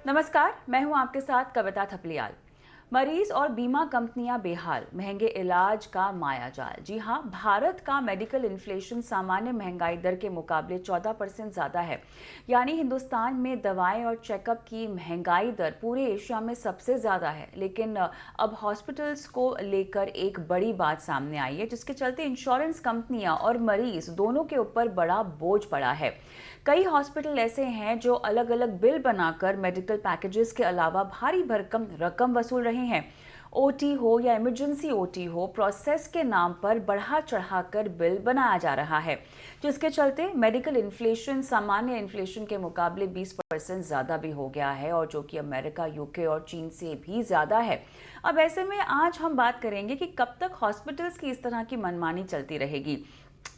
नमस्कार, मैं हूं आपके साथ कविता थपलियाल। मरीज और बीमा कंपनियां बेहाल, महंगे इलाज का मायाजाल। जी हां, भारत का मेडिकल इन्फ्लेशन सामान्य महंगाई दर के मुकाबले 14% ज़्यादा है। यानी हिंदुस्तान में दवाएं और चेकअप की महंगाई दर पूरे एशिया में सबसे ज़्यादा है। लेकिन अब हॉस्पिटल्स को लेकर एक बड़ी बात सामने आई है, जिसके चलते इंश्योरेंस कंपनियां और मरीज दोनों के ऊपर बड़ा बोझ पड़ा है। कई हॉस्पिटल ऐसे हैं जो अलग अलग बिल बनाकर मेडिकल पैकेजेस के अलावा भारी भरकम रकम वसूल रहे हैं। ओटी हो या इमरजेंसी ओटी हो, प्रोसेस के नाम पर बढ़ा चढ़ाकर बिल बनाया जा रहा है, जिसके चलते मेडिकल इन्फ्लेशन सामान्य इन्फ्लेशन के मुकाबले 20% ज़्यादा भी हो गया है, और जो कि अमेरिका, यूके और चीन से भी ज़्यादा है। अब ऐसे में आज हम बात करेंगे कि कब तक हॉस्पिटल्स की इस तरह की मनमानी चलती रहेगी,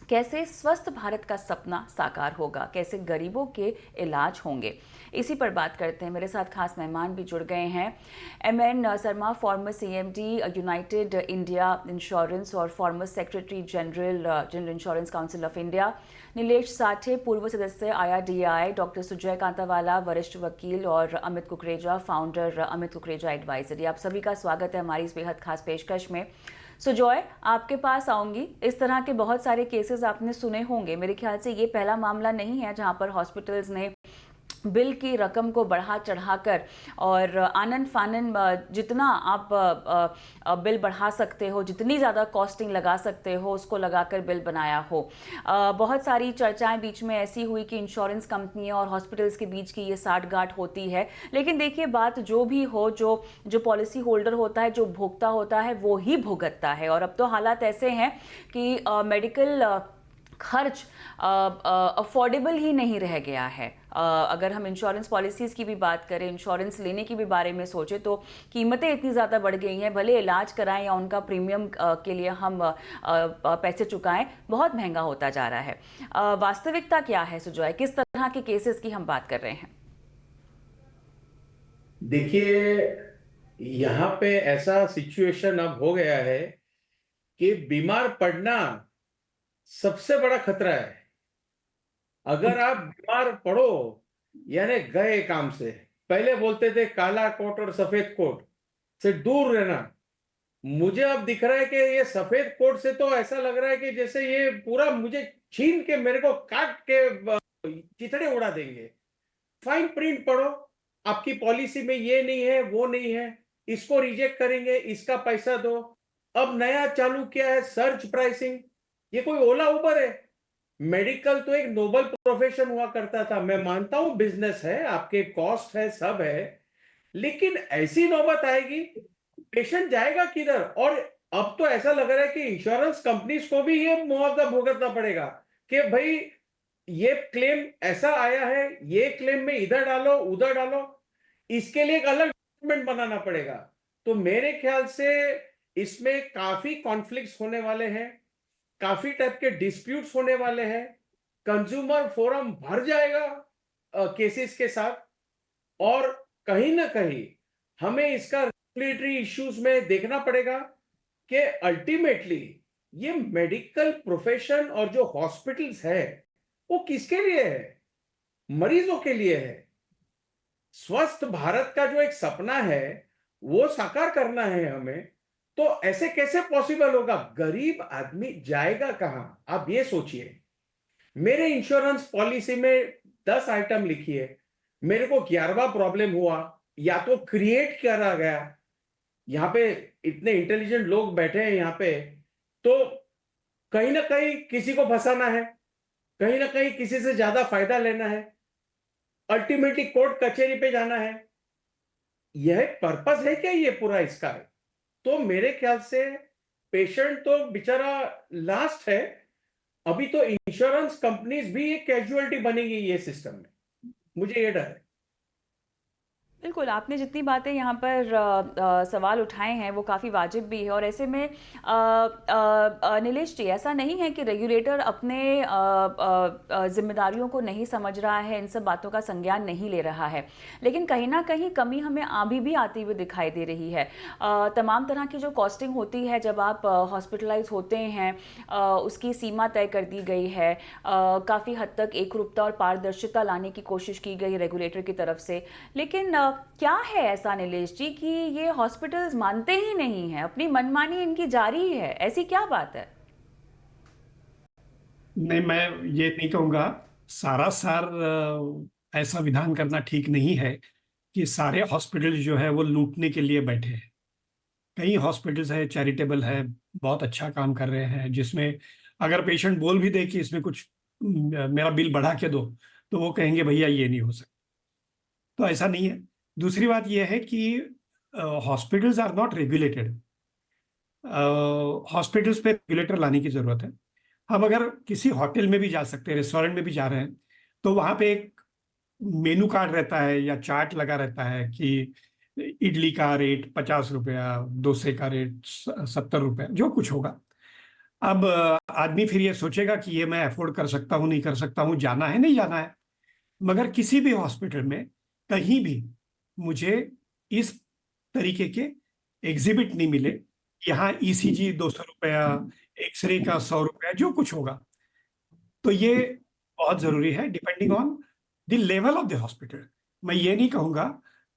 कैसे स्वस्थ भारत का सपना साकार होगा, कैसे गरीबों के इलाज होंगे। इसी पर बात करते हैं। मेरे साथ खास मेहमान भी जुड़ गए हैं। MN Sharma, former CMD United India Insurance और former secretary general Insurance Council of India. Nilesh Sathe, पूर्व सदस्य आईआरडीआई। डॉक्टर सुजय कांतावाला, वरिष्ठ वकील। और अमित कुकरेजा, फाउंडर अमित कुकरेजा एडवाइजरी। आप सभी का स्वागत है हमारी इस बेहद खास पेशकश में। सुजॉय, आपके पास आऊंगी। इस तरह के बहुत सारे केसेस आपने सुने होंगे। मेरे ख्याल से ये पहला मामला नहीं है जहां पर हॉस्पिटल्स ने बिल की रकम को बढ़ा चढ़ाकर और आनन फानन जितना आप बिल बढ़ा सकते हो, जितनी ज़्यादा कॉस्टिंग लगा सकते हो, उसको लगाकर बिल बनाया हो। बहुत सारी चर्चाएं बीच में ऐसी हुई कि इंश्योरेंस कंपनियां और हॉस्पिटल्स के बीच की ये साठगांठ होती है। लेकिन देखिए, बात जो भी हो, जो जो पॉलिसी होल्डर होता है, जो भुगता होता है, वो ही भुगतता है। और अब तो हालात ऐसे हैं कि मेडिकल खर्च अफोर्डेबल ही नहीं रह गया है। अगर हम इंश्योरेंस पॉलिसीज़ की भी बात करें, इंश्योरेंस लेने की भी बारे में सोचें, तो कीमतें इतनी ज़्यादा बढ़ गई हैं। भले इलाज कराएं या उनका प्रीमियम के लिए हम पैसे चुकाएं, बहुत महंगा होता जा रहा है। वास्तविकता क्या है सुजॉय? किस तरह के केसेस की हम बात कर रहे हैं? देखिए, यहाँ पे ऐसा सिचुएशन अब हो गया है कि बीमार पड़ना सबसे बड़ा खतरा है। अगर आप बीमार पड़ो, यानी गए काम से। पहले बोलते थे काला कोट और सफेद कोट से दूर रहना। मुझे अब दिख रहा है कि ये सफेद कोट से तो ऐसा लग रहा है कि जैसे ये पूरा मुझे छीन के मेरे को काट के चिथड़े उड़ा देंगे। फाइन प्रिंट पढ़ो, आपकी पॉलिसी में ये नहीं है, वो नहीं है, इसको रिजेक्ट करेंगे, इसका पैसा दो। अब नया चालू किया है सर्च प्राइसिंग। ये कोई ओला उबर है? मेडिकल तो एक नोबल प्रोफेशन हुआ करता था। मैं मानता हूं बिजनेस है, आपके कॉस्ट है, सब है, लेकिन ऐसी नौबत आएगी, पेशेंट जाएगा किधर? और अब तो ऐसा लग रहा है कि इंश्योरेंस कंपनीज को भी ये मुआवजा भुगतना पड़ेगा कि भाई ये क्लेम ऐसा आया है, ये क्लेम में इधर डालो, उधर डालो, इसके लिए एक अलग डॉक्यूमेंट बनाना पड़ेगा। तो मेरे ख्याल से इसमें काफी कॉन्फ्लिक्ट्स होने वाले हैं, काफी टाइप के डिस्प्यूट्स होने वाले हैं। कंज्यूमर फोरम भर जाएगा केसेस के साथ। और कहीं ना कहीं हमें इसका रेगुलेटरी इश्यूज में देखना पड़ेगा कि अल्टीमेटली ये मेडिकल प्रोफेशन और जो हॉस्पिटल्स है वो किसके लिए है? मरीजों के लिए है। स्वस्थ भारत का जो एक सपना है वो साकार करना है हमें। तो ऐसे कैसे पॉसिबल होगा? गरीब आदमी जाएगा कहां? आप ये सोचिए। मेरे इंश्योरेंस पॉलिसी में 10 आइटम लिखी है, मेरे को 11वां प्रॉब्लम हुआ, या तो क्रिएट करा गया। यहाँ पे इतने इंटेलिजेंट लोग बैठे हैं यहाँ पे, तो कहीं ना कहीं किसी को फंसाना है, कहीं ना कहीं किसी से ज्यादा फायदा लेना है, अल्टीमेटली कोर्ट कचहरी पे जाना है। यह पर्पस है क्या ये पूरा इसका? तो मेरे ख्याल से पेशेंट तो बेचारा लास्ट है। अभी तो इंश्योरेंस कंपनीज भी एक कैजुअलिटी बनेगी ये सिस्टम में। मुझे ये डर है। बिल्कुल, आपने जितनी बातें यहाँ पर सवाल उठाए हैं वो काफ़ी वाजिब भी है। और ऐसे में नीलेश जी, ऐसा नहीं है कि रेगुलेटर अपने जिम्मेदारियों को नहीं समझ रहा है, इन सब बातों का संज्ञान नहीं ले रहा है। लेकिन कहीं ना कहीं कमी हमें अभी भी आती हुई दिखाई दे रही है। तमाम तरह की जो कॉस्टिंग होती है जब आप हॉस्पिटलाइज होते हैं, उसकी सीमा तय कर दी गई है। काफ़ी हद तक एकरूपता और पारदर्शिता लाने की कोशिश की गई रेगुलेटर की तरफ से। लेकिन क्या है ऐसा नीलेश जी कि ये हॉस्पिटल्स मानते ही नहीं हैं, अपनी मनमानी इनकी जारी ही है, ऐसी क्या बात है? नहीं, मैं ये नहीं कहूँगा। सारा सार ऐसा विधान करना ठीक नहीं है कि सारे हॉस्पिटल जो है वो लूटने के लिए बैठे हैं। कई हॉस्पिटल्स है, चैरिटेबल है, बहुत अच्छा काम कर रहे हैं, जिसमें अगर पेशेंट बोल भी दे कि इसमें कुछ मेरा बिल बढ़ा के दो, तो वो कहेंगे भैया ये नहीं हो सकता। तो ऐसा नहीं है। दूसरी बात यह है कि hospitals are not regulated. Hospitals पे रेगुलेटर लाने की जरूरत है। हम अगर किसी होटल में भी जा सकते हैं, रेस्टोरेंट में भी जा रहे हैं, तो वहां पे एक मेनू कार्ड रहता है या चार्ट लगा रहता है कि इडली का रेट 50 रुपया, डोसे का रेट 70 रुपया, जो कुछ होगा। अब आदमी फिर ये सोचेगा कि ये मैं अफोर्ड कर सकता हूँ नहीं कर सकता हूँ, जाना है नहीं जाना है। मगर किसी भी हॉस्पिटल में कहीं भी मुझे इस तरीके के एग्जिबिट नहीं मिले। यहाँ ईसीजी 200 रुपया, एक्सरे का 100 रुपया, जो कुछ होगा। तो ये बहुत जरूरी है, depending on the level of the hospital. मैं ये नहीं कहूंगा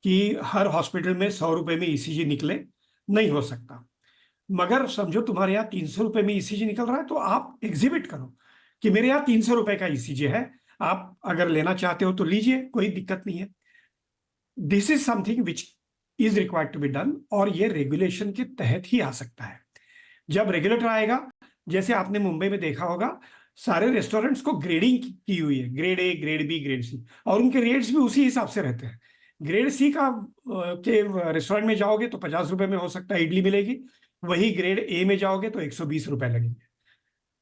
कि हर हॉस्पिटल में 100 रुपए में ईसीजी निकले, नहीं हो सकता। मगर समझो तुम्हारे यहाँ 300 रुपए में ईसीजी निकल रहा है, तो आप एग्जिबिट करो कि मेरे यहाँ 300 रुपए का ईसीजी है, आप अगर लेना चाहते हो तो लीजिए, कोई दिक्कत नहीं है। This is something which is required to be done, और ये रेगुलेशन के तहत ही आ सकता है। जब रेगुलेटर आएगा, जैसे आपने मुंबई में देखा होगा, सारे रेस्टोरेंट्स को ग्रेडिंग की हुई है, grade A, grade B, grade C, और उनके रेट्स भी उसी हिसाब से रहते हैं। ग्रेड सी का के रेस्टोरेंट में जाओगे तो 50 रुपए में हो सकता है इडली मिलेगी, वही ग्रेड ए में जाओगे तो 120 रुपए लगेंगे।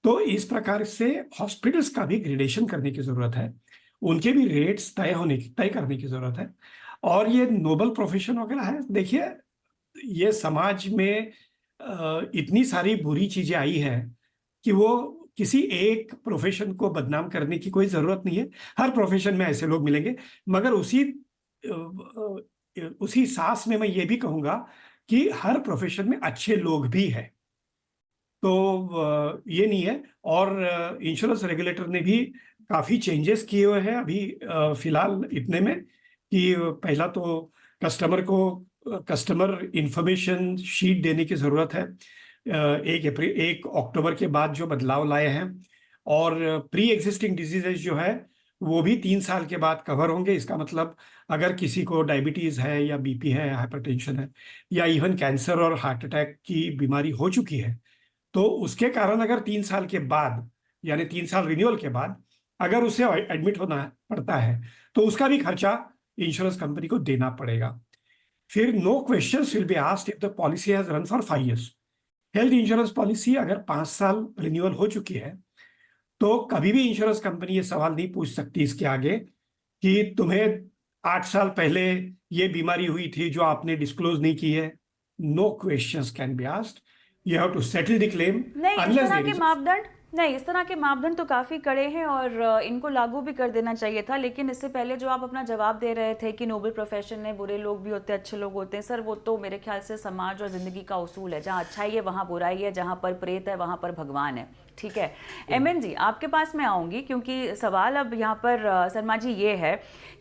तो इस प्रकार से हॉस्पिटल्स का भी ग्रेडेशन करने की जरूरत है, उनके भी रेट्स तय करने की जरूरत है। और ये नोबल प्रोफेशन वगैरह है, देखिए ये समाज में इतनी सारी बुरी चीजें आई है कि वो किसी एक प्रोफेशन को बदनाम करने की कोई जरूरत नहीं है। हर प्रोफेशन में ऐसे लोग मिलेंगे, मगर उसी सांस में मैं ये भी कहूंगा कि हर प्रोफेशन में अच्छे लोग भी हैं। तो ये नहीं है। और इंश्योरेंस रेगुलेटर ने भी काफी चेंजेस किए हुए हैं अभी फिलहाल इतने में, कि पहला तो कस्टमर इंफॉर्मेशन शीट देने की जरूरत है। 1 अक्टूबर के बाद जो बदलाव लाए हैं, और प्री एग्जिस्टिंग डिजीजेज जो है वो भी 3 साल के बाद कवर होंगे। इसका मतलब अगर किसी को डायबिटीज है या बीपी है, हाइपरटेंशन है, या इवन कैंसर और हार्ट अटैक की बीमारी हो चुकी है, तो उसके कारण अगर 3 साल के बाद, यानी 3 साल रिन्यूअल के बाद अगर उसे एडमिट होना पड़ता है, तो उसका भी खर्चा इंश्योरेंस कंपनी को देना पड़ेगा। फिर no questions will be asked if the policy has run for 5 years। Health insurance policy अगर 5 साल रिन्यूअल हो चुकी है, तो कभी भी इंश्योरेंस कंपनी ये सवाल नहीं पूछ सकती इसके आगे कि तुम्हें 8 साल पहले ये बीमारी हुई थी जो आपने डिस्क्लोज नहीं की है। No questions can be asked, you have to settle the claim नहीं, इस अनलेस तरह देयर के इज। मापदंड नहीं, इस तरह के मापदंड तो काफ़ी कड़े हैं और इनको लागू भी कर देना चाहिए था। लेकिन इससे पहले जो आप अपना जवाब दे रहे थे कि नोबल प्रोफेशन में बुरे लोग भी होते हैं, अच्छे लोग होते हैं, सर वो तो मेरे ख्याल से समाज और ज़िंदगी का उसूल है। जहाँ अच्छाई है वहाँ बुराई है, जहाँ पर प्रेत है वहाँ पर भगवान है। ठीक है, एमएन जी आपके पास मैं आऊँगी, क्योंकि सवाल अब यहाँ पर शर्मा जी ये है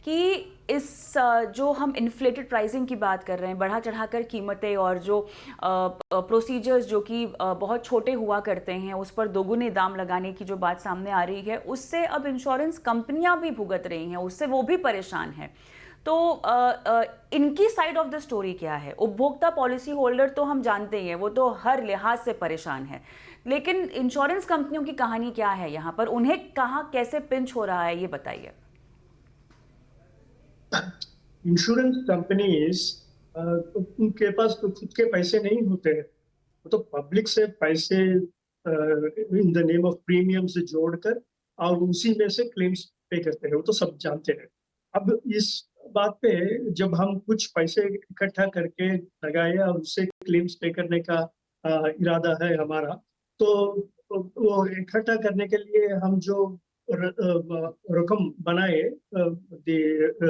कि इस जो हम इन्फ्लेटेड प्राइसिंग की बात कर रहे हैं, बढ़ा चढ़ाकर कीमतें, और जो प्रोसीजर्स जो कि बहुत छोटे हुआ करते हैं उस पर दोगुने दाम लगाने की जो बात सामने आ रही है, उससे अब इंश्योरेंस कंपनियां भी भुगत रही हैं, उससे वो भी परेशान हैं। तो इनकी साइड ऑफ द स्टोरी क्या है? उपभोक्ता पॉलिसी होल्डर तो हम जानते ही हैं, वो तो हर लिहाज से परेशान है, लेकिन इंश्योरेंस कंपनियों की कहानी क्या है यहाँ पर? उन्हें कहाँ कैसे पिंच हो रहा है, ये बताइए। इंश्योरेंस कंपनीज उनके पास तो खुद के पैसे नहीं होते हैं, वो तो पब्लिक से पैसे in the name of premium से जोड़कर और उसी में से क्लेम्स पे करते हैं, वो तो सब जानते हैं। अब इस बात पे जब हम कुछ पैसे इकट्ठा करके लगाए और उससे क्लेम्स पे करने का इरादा है हमारा, तो वो इकट्ठा करने के लिए हम जो रकम बनाए,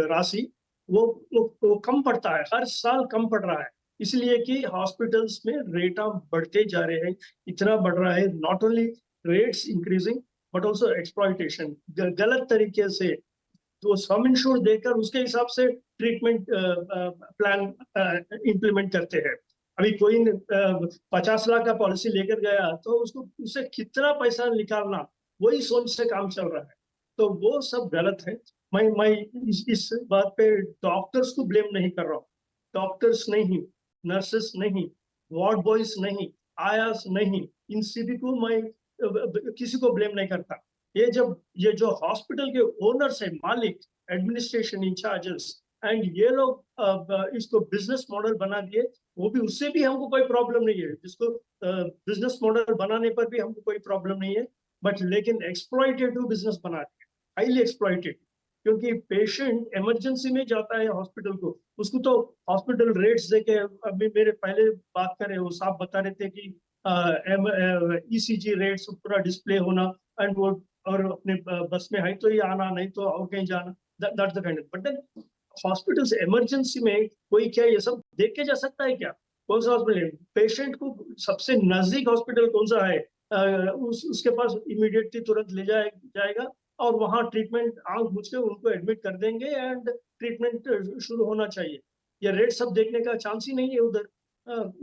राशि, वो कम पड़ता है, हर साल कम पड़ रहा है, इसलिए कि हॉस्पिटल्स में रेट ऑफ बढ़ते जा रहे हैं। इतना बढ़ रहा है, not only rates increasing but also exploitation, गलत तरीके से तो सम इंश्योर देकर उसके हिसाब से ट्रीटमेंट प्लान इम्प्लीमेंट करते हैं। अभी कोई 50 लाख का पॉलिसी लेकर गया तो उसको उससे कितना पैसा निकालना वही सोच से काम चल रहा है, तो वो सब गलत है। मैं इस बात पे डॉक्टर्स को ब्लेम नहीं कर रहा हूँ, डॉक्टर्स नहीं, नर्सेस नहीं, वार्ड बॉयज नहीं, आयास नहीं, इन सभी को मैं किसी को ब्लेम नहीं करता। ये जो हॉस्पिटल के ओनर्स है, मालिक, एडमिनिस्ट्रेशन इंचार्जेस एंड ये लोग इसको बिजनेस मॉडल बना दिए, वो भी उससे भी हमको कोई प्रॉब्लम नहीं है, जिसको बिजनेस मॉडल बनाने पर भी हमको कोई प्रॉब्लम नहीं है, बट लेकिन एक्सप्लॉइटेटिव बिजनेस बना दिया, हाईली एक्सप्लॉइटेड। क्योंकि पेशेंट इमरजेंसी में जाता है हॉस्पिटल को, उसको तो हॉस्पिटल रेट्स देके, अभी मेरे पहले बात करें वो साहब बता रहे थे कि ECG रेट्स पूरा डिस्प्ले होना एंड वो, और अपने बस में है तो ही आना, नहीं तो और कहीं जाना, that's the kind. But then hospitals emergency में कोई क्या ये सब देख के जा सकता है क्या? कौन सा हॉस्पिटल है? पेशेंट को सबसे नजदीक हॉस्पिटल कौन सा है, उसके पास इमीडिएटली तुरंत ले जाएगा और वहाँ ट्रीटमेंट आंख बुझ के उनको एडमिट कर देंगे एंड ट्रीटमेंट शुरू होना चाहिए। ये रेट सब देखने का चांस ही नहीं है उधर।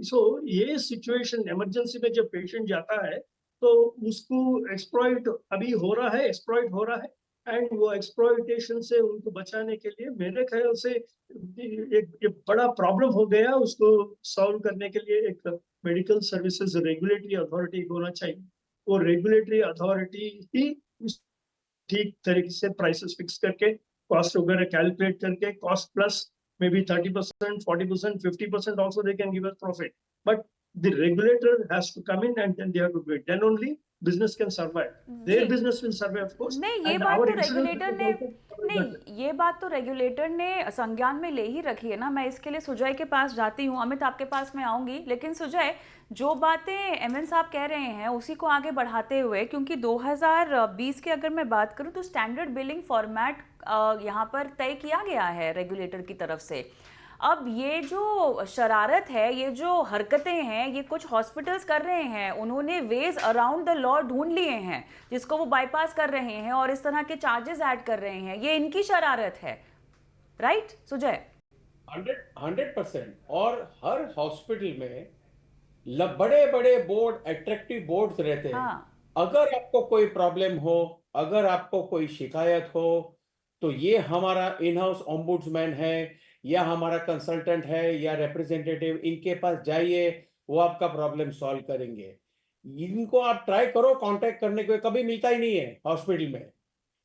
सो ये सिचुएशन इमरजेंसी में जब पेशेंट जाता है तो उसको एक्सप्लॉइट अभी हो रहा है, एक्सप्लॉइट हो रहा है, एंड वो एक्सप्लॉइटेशन से उनको बचाने के लिए मेरे ख्याल से एक बड़ा प्रॉब्लम हो गया, उसको सॉल्व करने के लिए एक मेडिकल सर्विसेज रेगुलेटरी अथॉरिटी होना चाहिए। वो रेगुलेटरी अथॉरिटी ही ठीक तरीके से प्राइसेस फिक्स करके, कॉस्ट वगैरह कैलकुलेट करके, cost plus maybe 30%, 40%, 50% also they can give us profit. But the regulator has to come in and then they have to do it. Then only business can survive. Their जी business will survive, of course. नहीं, ये And बात our तो insurance regulator will ने also cover नहीं, that. ये बात तो रेगुलेटर ने संज्ञान में ले ही रखी है ना। मैं इसके लिए सुजय के पास जाती हूँ, अमित आपके पास मैं आऊंगी, लेकिन सुजय जो बातें MN साहब कह रहे हैं उसी को आगे बढ़ाते हुए, क्योंकि 2020 की अगर मैं बात करूँ तो स्टैंडर्ड बिलिंग फॉर्मेट यहाँ पर तय किया गया है रेगुलेटर की तरफ से। अब ये जो शरारत है, ये जो हरकतें हैं, ये कुछ हॉस्पिटल्स कर रहे हैं, उन्होंने वेज अराउंड द लॉ ढूंढ लिए हैं जिसको वो बाईपास कर रहे हैं और इस तरह के चार्जेस ऐड कर रहे हैं। ये इनकी शरारत है, राइट सुजय? 100%। और हर हॉस्पिटल में बड़े बड़े बोर्ड, अट्रैक्टिव बोर्ड्स रहते हैं। हाँ, अगर आपको कोई प्रॉब्लम हो, अगर आपको कोई शिकायत हो, तो ये हमारा इन हाउस ऑम्बुड्समैन है या हमारा कंसल्टेंट है या रिप्रेजेंटेटिव, इनके पास जाइए, वो आपका प्रॉब्लम सॉल्व करेंगे। इनको आप ट्राई करो कांटेक्ट करने को, कभी मिलता ही नहीं है हॉस्पिटल में।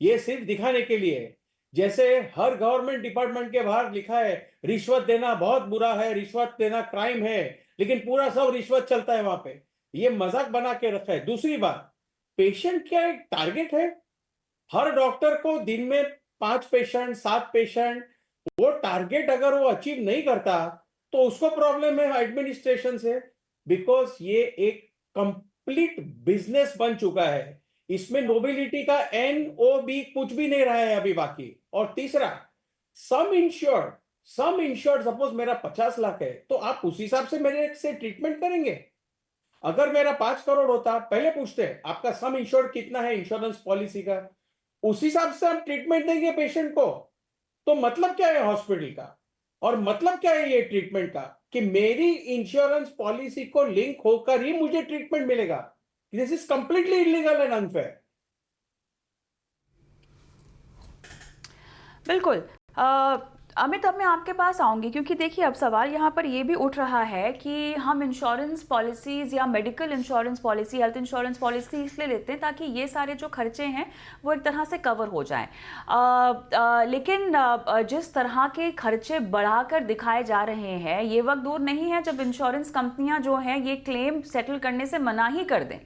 ये सिर्फ दिखाने के लिए, जैसे हर गवर्नमेंट डिपार्टमेंट के बाहर लिखा है रिश्वत देना बहुत बुरा है, रिश्वत देना क्राइम है, लेकिन पूरा सब रिश्वत चलता है वहां पे। ये मजाक बना के रखा है। दूसरी बात, पेशेंट क्या एक टारगेट है? हर डॉक्टर को दिन में 5 पेशेंट, 7 पेशेंट, वो टारगेट अगर वो अचीव नहीं करता तो उसको प्रॉब्लम है एडमिनिस्ट्रेशन से, बिकॉज ये एक कंप्लीट बिजनेस बन चुका है। इसमें नोबिलिटी का NOB कुछ भी नहीं रहा है अभी बाकी। और तीसरा, सम इंश्योर्ड सपोज मेरा 50 लाख है तो आप उस हिसाब से मेरे से ट्रीटमेंट करेंगे। अगर मेरा 5 करोड़ होता, पहले पूछते हैं आपका सम इंश्योर्ड कितना है इंश्योरेंस पॉलिसी का, उस हिसाब से आप ट्रीटमेंट देंगे पेशेंट को। तो मतलब क्या है हॉस्पिटल का, और मतलब क्या है ये ट्रीटमेंट का, कि मेरी इंश्योरेंस पॉलिसी को लिंक होकर ही मुझे ट्रीटमेंट मिलेगा। This is completely illegal and unfair. बिल्कुल। अमित, अब मैं आपके पास आऊंगी, क्योंकि देखिए अब सवाल यहाँ पर ये भी उठ रहा है कि हम इंश्योरेंस पॉलिसीज़ या medical insurance policy, health insurance policy इसलिए लेते हैं ताकि ये सारे जो खर्चे हैं वो एक तरह से कवर हो जाएं। लेकिन जिस तरह के खर्चे बढ़ाकर दिखाए जा रहे हैं, ये वक्त दूर नहीं है जब इंश्योरेंस कंपनियां जो हैं ये क्लेम सेटल करने से मना ही कर दें।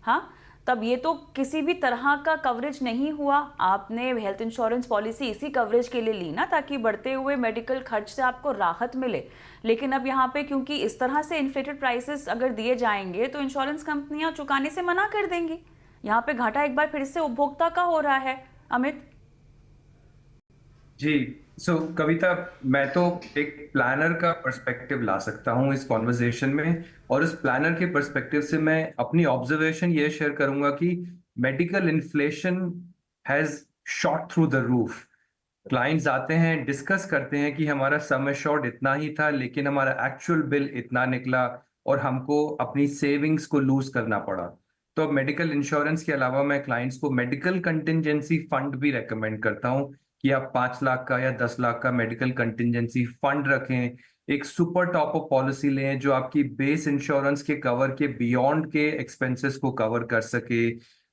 हाँ, तब ये तो किसी भी तरह का कवरेज नहीं हुआ। आपने हेल्थ इंश्योरेंस पॉलिसी इसी कवरेज के लिए ली ना, ताकि बढ़ते हुए मेडिकल खर्च से आपको राहत मिले। लेकिन अब यहाँ पे क्योंकि इस तरह से इन्फ्लेटेड प्राइसेस अगर दिए जाएंगे तो इंश्योरेंस कंपनियां चुकाने से मना कर देंगी। यहाँ पे घाटा एक बार फिर से उपभोक्ता का हो रहा है। अमित जी, कविता, मैं तो एक प्लानर का पर्सपेक्टिव ला सकता हूँ इस कॉन्वर्सेशन में, और उस प्लानर के पर्सपेक्टिव से मैं अपनी ऑब्जर्वेशन ये शेयर करूंगा कि medical inflation has shot through the roof. Clients आते हैं, डिस्कस करते हैं कि हमारा सम एश्योर्ड इतना ही था, लेकिन हमारा एक्चुअल बिल इतना निकला और हमको अपनी सेविंग्स को लूज करना पड़ा। तो अब मेडिकल इंश्योरेंस के अलावा मैं क्लाइंट्स को मेडिकल कंटिजेंसी फंड भी रेकमेंड करता हूं कि आप 5 लाख का या 10 लाख का मेडिकल कंटिजेंसी फंड रखें। एक सुपर टॉप अप पॉलिसी लें जो आपकी बेस इंश्योरेंस के कवर के बियॉन्ड के एक्सपेंसेस को कवर कर सके।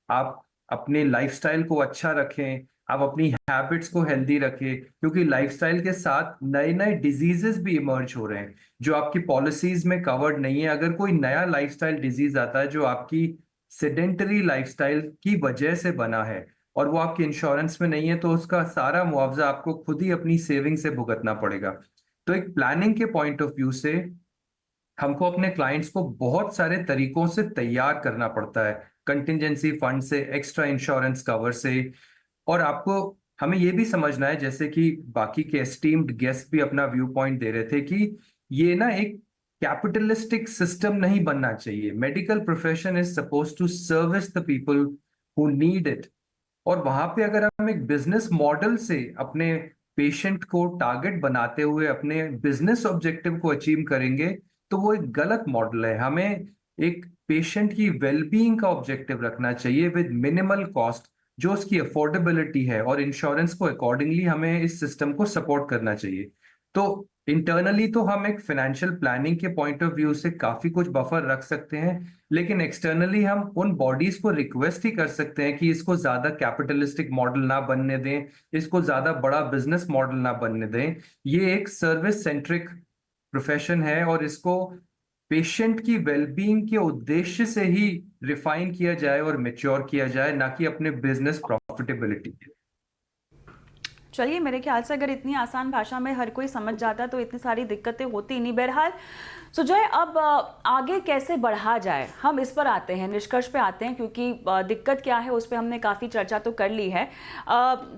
आप अपने लाइफस्टाइल को अच्छा रखें, आप अपनी हैबिट्स को हेल्दी रखें, क्योंकि लाइफस्टाइल के साथ नए नए डिजीजेस भी इमर्ज हो रहे हैं जो आपकी पॉलिसीज में कवर्ड नहीं है। अगर कोई नया लाइफस्टाइल डिजीज आता है जो आपकी सेडेंटरी लाइफस्टाइल की वजह से बना है और वो आपके इंश्योरेंस में नहीं है, तो उसका सारा मुआवजा आपको खुद ही अपनी सेविंग से भुगतना पड़ेगा। तो एक प्लानिंग के पॉइंट ऑफ व्यू से हमको अपने क्लाइंट्स को बहुत सारे तरीकों से तैयार करना पड़ता है, कंटिजेंसी फंड से, एक्स्ट्रा इंश्योरेंस कवर से। और आपको हमें ये भी समझना है, जैसे कि बाकी के एस्टीम्ड गेस्ट भी अपना व्यू पॉइंट दे रहे थे, कि ये ना एक कैपिटलिस्टिक सिस्टम नहीं बनना चाहिए। Medical profession is suppose to service the people who need it. और वहां पे अगर हम एक बिजनेस मॉडल से अपने पेशेंट को टारगेट बनाते हुए अपने बिजनेस ऑब्जेक्टिव को अचीव करेंगे, तो वो एक गलत मॉडल है। हमें एक पेशेंट की वेलबीइंग का ऑब्जेक्टिव रखना चाहिए विद मिनिमल कॉस्ट, जो उसकी अफोर्डेबिलिटी है, और इंश्योरेंस को अकॉर्डिंगली हमें इस सिस्टम को सपोर्ट करना चाहिए। तो इंटरनली तो हम एक फाइनेंशियल प्लानिंग के पॉइंट ऑफ व्यू से काफी कुछ बफर रख सकते हैं, लेकिन एक्सटर्नली हम उन बॉडीज को रिक्वेस्ट ही कर सकते हैं कि इसको ज्यादा कैपिटलिस्टिक मॉडल ना बनने दें, इसको ज्यादा बड़ा बिजनेस मॉडल ना बनने दें। ये एक सर्विस सेंट्रिक प्रोफेशन है और इसको पेशेंट की वेलबीइंग के उद्देश्य से ही रिफाइन किया जाए और मेच्योर किया जाए, ना कि अपने बिजनेस प्रॉफिटेबिलिटी। चलिए, मेरे ख्याल से अगर इतनी आसान भाषा में हर कोई समझ जाता तो इतनी सारी दिक्कतें होती नहीं। बहरहाल सुजय, अब आगे कैसे बढ़ा जाए, हम इस पर आते हैं, निष्कर्ष पे आते हैं, क्योंकि दिक्कत क्या है उस पर हमने काफ़ी चर्चा तो कर ली है।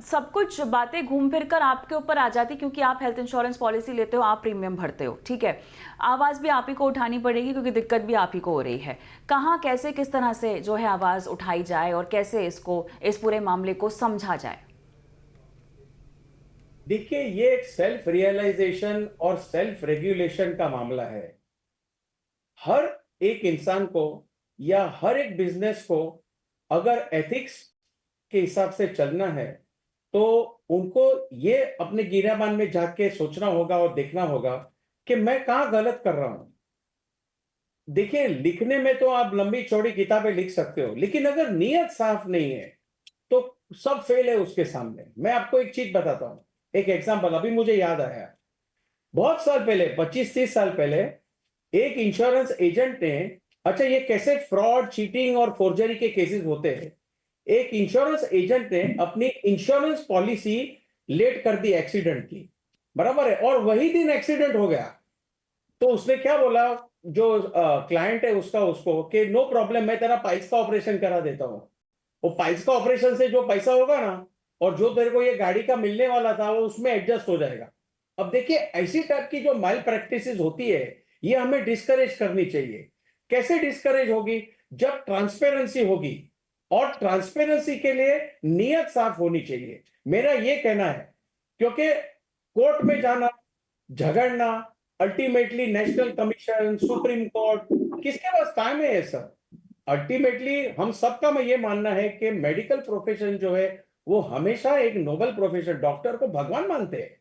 सब कुछ बातें घूम फिर कर आपके ऊपर आ जाती, क्योंकि आप हेल्थ इंश्योरेंस पॉलिसी लेते हो, आप प्रीमियम भरते हो, ठीक है। आवाज़ भी आप ही को उठानी पड़ेगी क्योंकि दिक्कत भी आप ही को हो रही है। कहाँ, कैसे, किस तरह से जो है आवाज़ उठाई जाए और कैसे इस पूरे मामले को समझा जाए? देखिए, ये एक सेल्फ रियलाइजेशन और सेल्फ रेगुलेशन का मामला है। हर एक इंसान को या हर एक बिजनेस को अगर एथिक्स के हिसाब से चलना है, तो उनको ये अपने गिराबान में जाके सोचना होगा और देखना होगा कि मैं कहाँ गलत कर रहा हूं। देखिए, लिखने में तो आप लंबी चौड़ी किताबें लिख सकते हो, लेकिन अगर नीयत साफ नहीं है तो सब फेल है उसके सामने। मैं आपको एक चीज बताता हूं, एक एग्जांपल अभी मुझे याद आया। बहुत साल पहले, 25-30 साल पहले, एक इंश्योरेंस एजेंट ने, अच्छा ये कैसे फ्रॉड, चीटिंग और फोर्जरी के केसेस होते हैं, एक इंश्योरेंस एजेंट ने अपनी इंश्योरेंस पॉलिसी लेट कर दी एक्सीडेंट की, बराबर है, और वही दिन एक्सीडेंट हो गया। तो उसने क्या बोला, जो क्लाइंट है उसको कि नो प्रॉब्लम, मैं तेरा पाइल्स का ऑपरेशन करा देता हूं। वो पाइल्स का ऑपरेशन से जो पैसा होगा ना, और जो तेरे को ये गाड़ी का मिलने वाला था, वो उसमें एडजस्ट हो जाएगा। अब देखिए, ऐसी टाइप की जो माइल प्रैक्टिसेस होती है, ये हमें डिस्करेज करनी चाहिए। कैसे डिस्करेज होगी? जब ट्रांसपेरेंसी होगी, और ट्रांसपेरेंसी के लिए नीयत साफ होनी चाहिए, मेरा ये कहना है। क्योंकि कोर्ट में जाना, झगड़ना, ultimately national commission, Supreme Court, किसके पास टाइम है ये सब? अल्टीमेटली हम सबका मैं ये मानना है कि मेडिकल प्रोफेशन जो है वो हमेशा एक नोबल प्रोफेशन, डॉक्टर को भगवान मानते हैं।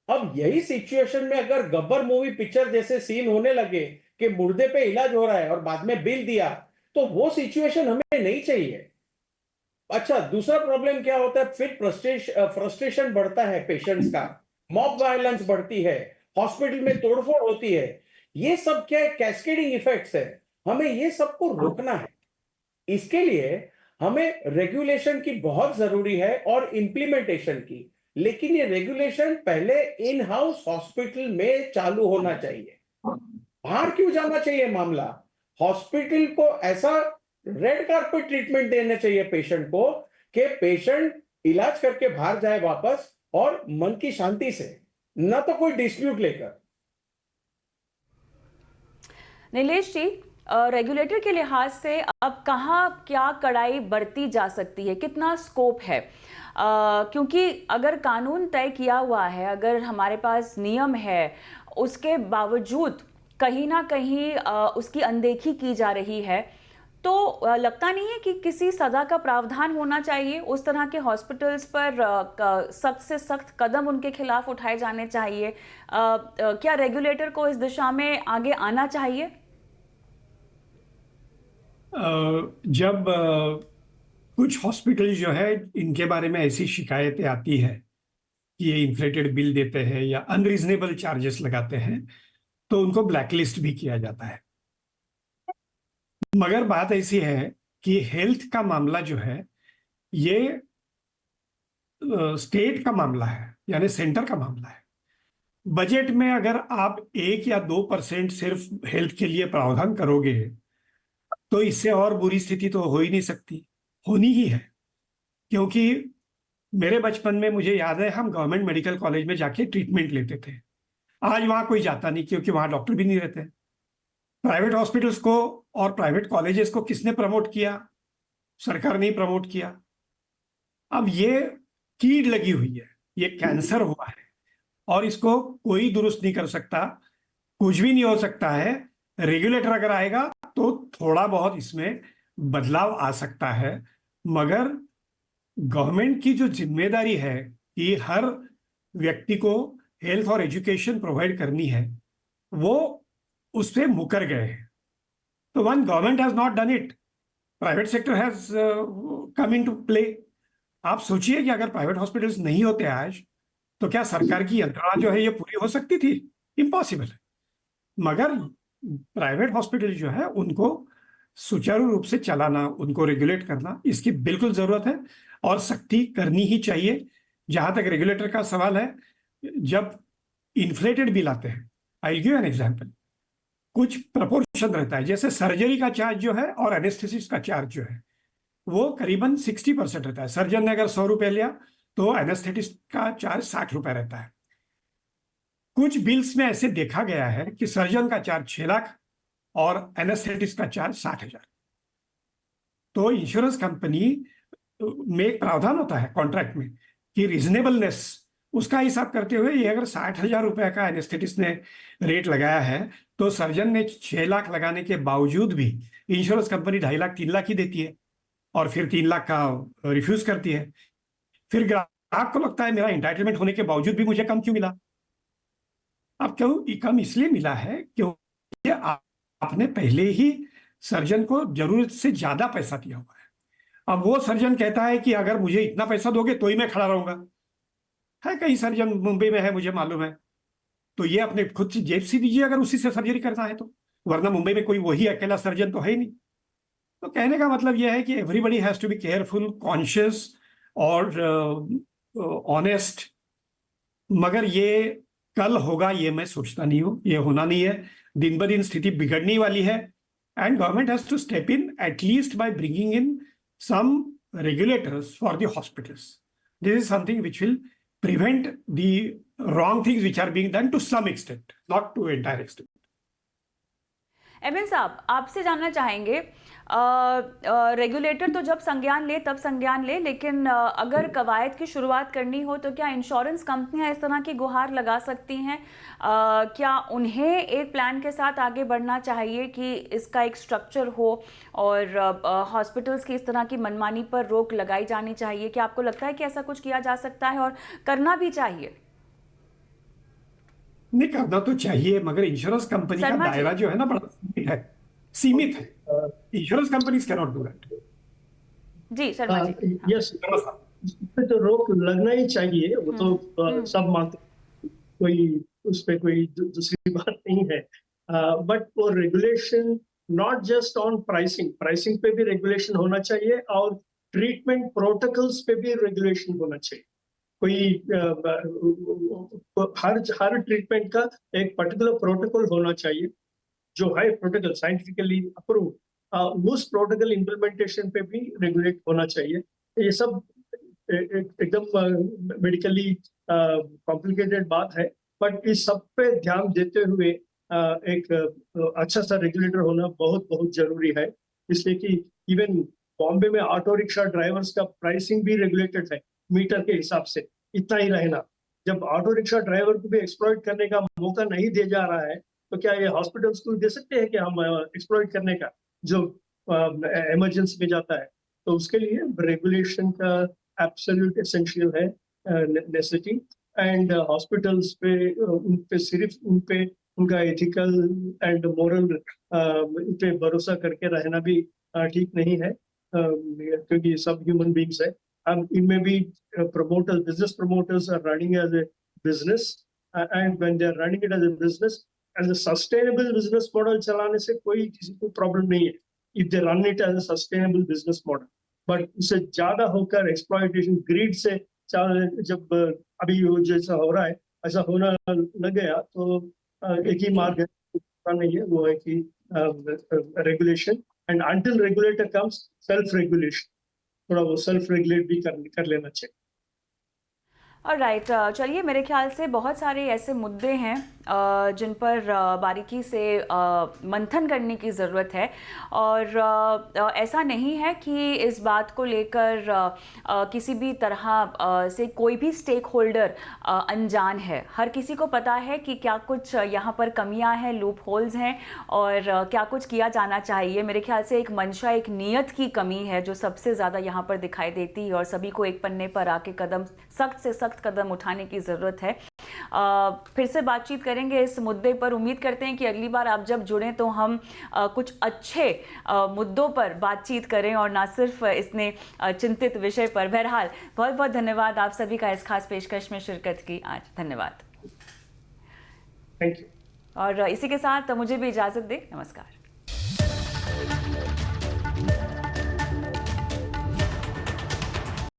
अब यही सिचुएशन में अगर गब्बर मूवी पिक्चर जैसे सीन होने लगे कि मुर्दे पे इलाज हो रहा है और बाद में बिल दिया, तो वो सिचुएशन हमें नहीं चाहिए। अच्छा, दूसरा प्रॉब्लम क्या होता है, फिर फ्रस्ट्रेशन बढ़ता है पेशेंट्स का, मॉब वायलेंस बढ़ती है, हॉस्पिटल में तोड़फोड़ होती है। ये सब क्या है, कैस्केडिंग इफेक्ट्स है। हमें ये सबको रोकना है। इसके लिए हमें रेगुलेशन की बहुत जरूरी है और इंप्लीमेंटेशन की। लेकिन ये रेगुलेशन पहले इन हाउस हॉस्पिटल में चालू होना चाहिए। बाहर क्यों जाना चाहिए मामला? हॉस्पिटल को ऐसा रेड कार्पेट ट्रीटमेंट देना चाहिए पेशेंट को कि पेशेंट इलाज करके बाहर जाए वापस, और मन की शांति से, न तो कोई डिस्प्यूट लेकर। नीलेश जी, रेगुलेटर के लिहाज से अब कहाँ क्या कड़ाई बरती जा सकती है, कितना स्कोप है? क्योंकि अगर कानून तय किया हुआ है, अगर हमारे पास नियम है, उसके बावजूद कहीं ना कहीं उसकी अनदेखी की जा रही है, तो लगता नहीं है कि किसी सजा का प्रावधान होना चाहिए? उस तरह के हॉस्पिटल्स पर सख्त से सख्त कदम उनके खिलाफ उठाए जाने चाहिए। क्या रेगुलेटर को इस दिशा में आगे आना चाहिए? जब कुछ हॉस्पिटल जो है इनके बारे में ऐसी शिकायतें आती है कि ये इन्फ्लेटेड बिल देते हैं या अनरीजनेबल चार्जेस लगाते हैं, तो उनको ब्लैकलिस्ट भी किया जाता है। मगर बात ऐसी है कि हेल्थ का मामला जो है ये स्टेट का मामला है, यानी सेंटर का मामला है। बजट में अगर आप 1 या 2% सिर्फ हेल्थ के लिए प्रावधान करोगे तो इससे और बुरी स्थिति तो हो ही नहीं सकती, होनी ही है। क्योंकि मेरे बचपन में मुझे याद है हम गवर्नमेंट मेडिकल कॉलेज में जाके ट्रीटमेंट लेते थे। आज वहां कोई जाता नहीं क्योंकि वहां डॉक्टर भी नहीं रहते। प्राइवेट हॉस्पिटल्स को और प्राइवेट कॉलेजेस को किसने प्रमोट किया? सरकार ने ही प्रमोट किया। अब ये कीड लगी हुई है, ये कैंसर हुआ है और इसको कोई दुरुस्त नहीं कर सकता, कुछ भी नहीं हो सकता है। रेगुलेटर अगर आएगा तो थोड़ा बहुत इसमें बदलाव आ सकता है, मगर गवर्नमेंट की जो जिम्मेदारी है कि हर व्यक्ति को हेल्थ और एजुकेशन प्रोवाइड करनी है, वो उससे मुकर गए हैं। तो one, government has not done it, private sector has come in to play. आप सोचिए कि अगर प्राइवेट हॉस्पिटल्स नहीं होते आज, तो क्या सरकार की यंत्रणा जो है ये पूरी हो सकती थी? इम्पॉसिबल है। मगर प्राइवेट हॉस्पिटल जो है उनको सुचारू रूप से चलाना, उनको रेगुलेट करना, इसकी बिल्कुल जरूरत है और सख्ती करनी ही चाहिए। जहां तक रेगुलेटर का सवाल है, जब इन्फ्लेटेड बिल आते हैं, आई गिव एन एग्जांपल, कुछ प्रपोर्शन रहता है। जैसे सर्जरी का चार्ज जो है और एनेस्थेसिस का चार्ज जो है वो करीबन 60% रहता है। सर्जन ने अगर 100 रुपए लिया तो एनेस्थेटिस्ट का चार्ज 60 रुपए रहता है। कुछ बिल्स में ऐसे देखा गया है कि सर्जन का चार्ज 6 लाख और एनेस्थेटिस्ट का चार्ज 60,000। तो इंश्योरेंस कंपनी में एक प्रावधान होता है कॉन्ट्रैक्ट में कि रीजनेबलनेस, उसका हिसाब करते हुए ये अगर 60,000 रुपए का एनेस्थेटिस्ट ने रेट लगाया है तो सर्जन ने 6 लाख लगाने के बावजूद भी इंश्योरेंस कंपनी 2.5 लाख 3 लाख ही देती है और फिर 3 लाख का रिफ्यूज करती है। फिर ग्राहक को लगता है मेरा एंटाइटलमेंट होने के बावजूद भी मुझे कम क्यों मिला? अब क्यों कम इसलिए मिला है क्योंकि आपने पहले ही सर्जन को जरूरत से ज्यादा पैसा दिया हुआ है। अब वो सर्जन कहता है कि अगर मुझे इतना पैसा दोगे तो ही मैं खड़ा रहूंगा। है कई सर्जन मुंबई में है, मुझे मालूम है, तो ये अपने खुद से जेब से दीजिए अगर उसी से सर्जरी करना है तो, वरना मुंबई में कोई वही अकेला सर्जन तो है ही नहीं। तो कहने का मतलब यह है कि everybody has to be careful, conscious और ऑनेस्ट। मगर ये कल होगा ये मैं सोचता नहीं हूं, ये होना नहीं है। दिन ब दिन स्थिति बिगड़ने वाली है and government has to step in at least by bringing in some regulators for the hospitals. This is something which will prevent the wrong things which are being done to some extent, not to entire extent. MN साहब, आपसे जानना चाहेंगे, regulator तो जब संज्ञान ले तब संज्ञान ले, लेकिन अगर कवायद की शुरुआत करनी हो तो क्या इंश्योरेंस कंपनियां इस तरह की गुहार लगा सकती हैं? क्या उन्हें एक प्लान के साथ आगे बढ़ना चाहिए कि इसका एक स्ट्रक्चर हो और हॉस्पिटल्स की इस तरह की मनमानी पर रोक लगाई जानी चाहिए? क्या आपको लगता है कि ऐसा कुछ किया जा सकता है और करना भी चाहिए? नहीं, करना तो चाहिए, मगर इंश्योरेंस कंपनी का दायरा जो है ना बड़ा सीमित है। Insurance companies can not do that. Ji Sharma ji. Yes, पे तो रोक लगना ही चाहिए, वो तो सब मानते, कोई उस पे कोई दूसरी बात नहीं है। बट वो regulation not just on pricing पे भी रेगुलेशन होना चाहिए और ट्रीटमेंट प्रोटोकॉल्स पे भी रेगुलेशन होना चाहिए। कोई हर ट्रीटमेंट का एक पर्टिकुलर प्रोटोकॉल होना चाहिए जो है प्रोटोकॉल साइंटिफिकली अप्रूव। उस प्रोटोकॉल इम्प्लीमेंटेशन पे भी रेगुलेट होना चाहिए। ये सब एकदम मेडिकली कॉम्प्लिकेटेड बात है, बट इस सब पे ध्यान देते हुए एक अच्छा सा रेगुलेटर होना बहुत बहुत जरूरी है, इसलिए कि इवन बॉम्बे में ऑटो रिक्शा ड्राइवर्स का प्राइसिंग भी रेगुलेटेड है मीटर के हिसाब से, इतना ही रहना। जब ऑटो रिक्शा ड्राइवर को भी एक्सप्लॉइट करने का मौका नहीं दिया जा रहा है, तो क्या ये हॉस्पिटल्स को दे सकते हैं कि हम एक्सप्लॉइट करने का, जो इमरजेंसी में जाता है? तो उसके लिए रेगुलेशन का एब्सोल्यूट एसेंशियल है, नेसेसिटी। एंड हॉस्पिटल्स पे उन पे सिर्फ उन पे उनका एथिकल एंड मोरल पे भरोसा करके रहना भी ठीक नहीं है, क्योंकि सब ह्यूमन बींग्स है। इनमें भी promoters, business promoters are running as a business, and when they are running it as a business, as a sustainable business model चलाने से कोई किसी को प्रॉब्लम नहीं है, if they run it as a sustainable business model। But उससे ज्यादा होकर एक्सप्लॉइटेशन ग्रीड से जब अभी जैसा हो रहा है ऐसा होना लग गया, तो एक ही मार्ग है, नहीं है, वो है कि regulation, and until regulator comes self regulation, थोड़ा वो सेल्फ रेगुलेट भी कर लेना चाहिए। राइट, चलिए, मेरे ख्याल से बहुत सारे ऐसे मुद्दे हैं जिन पर बारीकी से मंथन करने की ज़रूरत है, और ऐसा नहीं है कि इस बात को लेकर किसी भी तरह से कोई भी स्टेक होल्डर अनजान है। हर किसी को पता है कि क्या कुछ यहाँ पर कमियाँ हैं, लूप होल्स हैं, और क्या कुछ किया जाना चाहिए। मेरे ख्याल से एक मंशा, एक नीयत की कमी है जो सबसे ज़्यादा यहाँ पर दिखाई देती है, और सभी को एक पन्ने पर आके सख्त से सख्त कदम उठाने की ज़रूरत है। फिर से बातचीत करेंगे इस मुद्दे पर। उम्मीद करते हैं कि अगली बार आप जब जुड़ें तो हम कुछ अच्छे मुद्दों पर बातचीत करें और ना सिर्फ इतने चिंतित विषय पर। बहरहाल, बहुत बहुत धन्यवाद आप सभी का इस खास पेशकश में शिरकत की आज। धन्यवाद। Thank you. और इसी के साथ मुझे भी इजाज़त दें। नमस्कार।